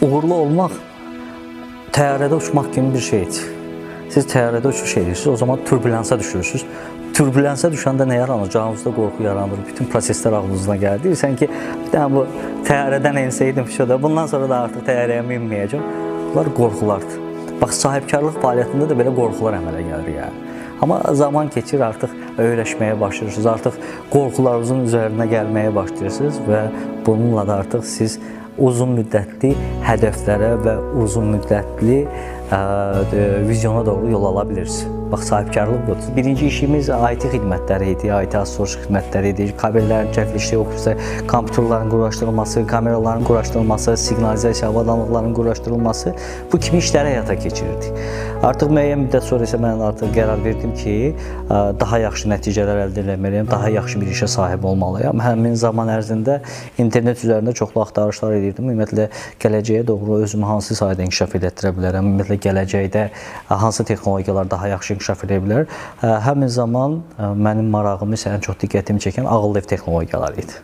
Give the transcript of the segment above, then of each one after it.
uğurlu olmaq təyyarədə uçmaq kimi bir şeydir. Siz təyyarədə uçuş edirsiniz, o zaman turbulansa düşürsünüz. Turbulansa düşəndə nə yaranır? Canınızda qorxu yaranır, bütün proseslər ağlınızdan gəlir. Deyirsən ki, bir dənə bu təyyarədən ensəydim şurada, bundan sonra da artıq təyyarəyə minməyəcəm. Bunlar qorxulardır. Bax, sahibkarlıq fəaliyyətində də belə qorxular əmələ gəlir yəni. Amma zaman keçir, artıq öyrəşməyə başlayırsınız, artıq qorxularınızın üzərinə gəlməyə başlayırsınız və bununla da artıq siz uzun müddətli hədəflərə və uzun müddətli vizyona doğru yol ala bilirsiniz. Bax, sahibkarlıq budur. Birinci işimiz IT xidmətləri idi, IT outsource xidmətləri idi. Kabellərin çəkilişi, yoxsa kompüterlərin quraşdırılması, kameraların quraşdırılması, siqnalizasiya avadanlıqların quraşdırılması, bu kimi işləri həyata keçirirdik. Artıq müəyyən müddət sonra isə mən artıq qərar verdim ki, daha yaxşı nəticələr əldə etməliyəm, daha yaxşı bir işə sahib olmalıyam. Həmin zaman ərzində internet üzərində çoxlu axtarışlar edirdim. Ümumiyyətlə, gələcəyə doğru özümü hansı sahədə inkişaf etdirə bilərəm, ümumiyyətlə, gələcəkdə hansı texnologiyalar daha yaxşı inkişaf edə bilər. Həmin zaman mənim marağımı isə ən çox diqqətimi çəkən ağıllı ev texnologiyaları idi.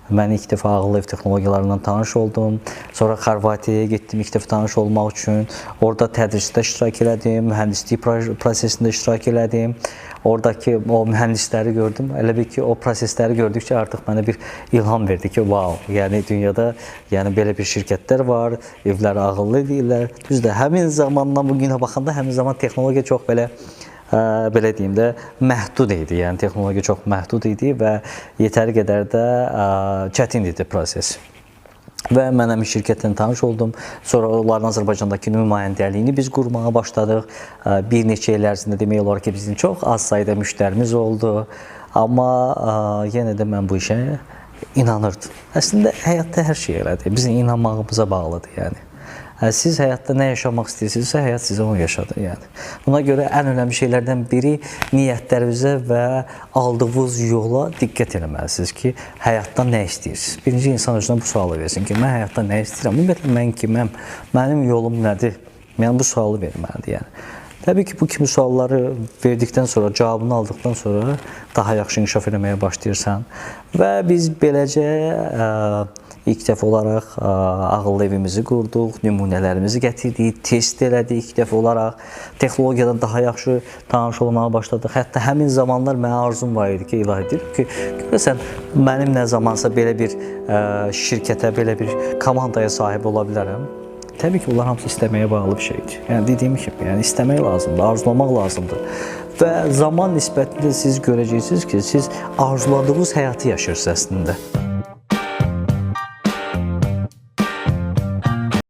Mən ilk dəfə ağıllı ev texnologiyalarından tanış oldum. Sonra Xorvatiyaya getdim ilk dəfə tanış olmaq üçün. Orada tədrisdə iştirak elədim, mühəndislik prosesində iştirak elədim. Oradakı o mühəndisləri gördüm. Elə bil ki, o prosesləri gördükcə artıq mənə bir ilham verdi ki, wow, yəni dünyada belə bir şirkətlər var, evləri ağıllı deyirlər. Düzdür, həmin zamandan bugünə baxanda həmin zaman texnologiya çox belə deyim də, məhdud idi. Yəni, texnologiya çox məhdud idi və yetəri qədər də çətin idi proses. Və mən həmin şirkətlə tanış oldum. Sonra onların Azərbaycandakı nümayəndəliyini biz qurmağa başladıq. Bir neçə il ərzində demək olar ki, bizim çox az sayda müştərimiz oldu. Amma yenə də mən bu işə inanırdım. Əslində, həyatda hər şey elədir. Bizim inanmağımıza bağlıdır, yəni. Siz həyatda nə yaşamaq istəyirsinizsə, həyat sizə onu yaşadır, yəni. Buna görə ən önəmli şeylərdən biri niyyətlərinizə və aldığınız yola diqqət eləməlisiniz ki, həyatdan nə istəyirsiniz? Birinci insan özünə bu sualı versin ki, mən həyatdan nə istəyirəm? Ümumiyyətlə, mən kiməm? Mənim yolum nədir? Yəni, bu sualı verməlidir, yəni. Təbii ki, bu kimi sualları verdikdən sonra, cavabını aldıqdan sonra daha yaxşı inkişaf eləməyə başlayırsan. Və biz beləcə ilk dəfə olaraq ağıllı evimizi qurduq, nümunələrimizi gətirdik, test elədik ilk dəfə olaraq. Texnologiyadan daha yaxşı tanış olmağa başladıq. Hətta həmin zamanlar mənə arzum var idi ki, ilahi deyirəm ki, görəsən, mənim nə zamansa belə bir şirkətə, belə bir komandaya sahib ola bilərəm. Təbii ki, bunlar hamısı istəməyə bağlı bir şeydir. Yəni, dediyim kimi, yəni, istəmək lazımdır, arzulamaq lazımdır. Və zaman nisbətində siz görəcəksiniz ki, siz arzuladığınız həyatı yaşayırsınız əslində.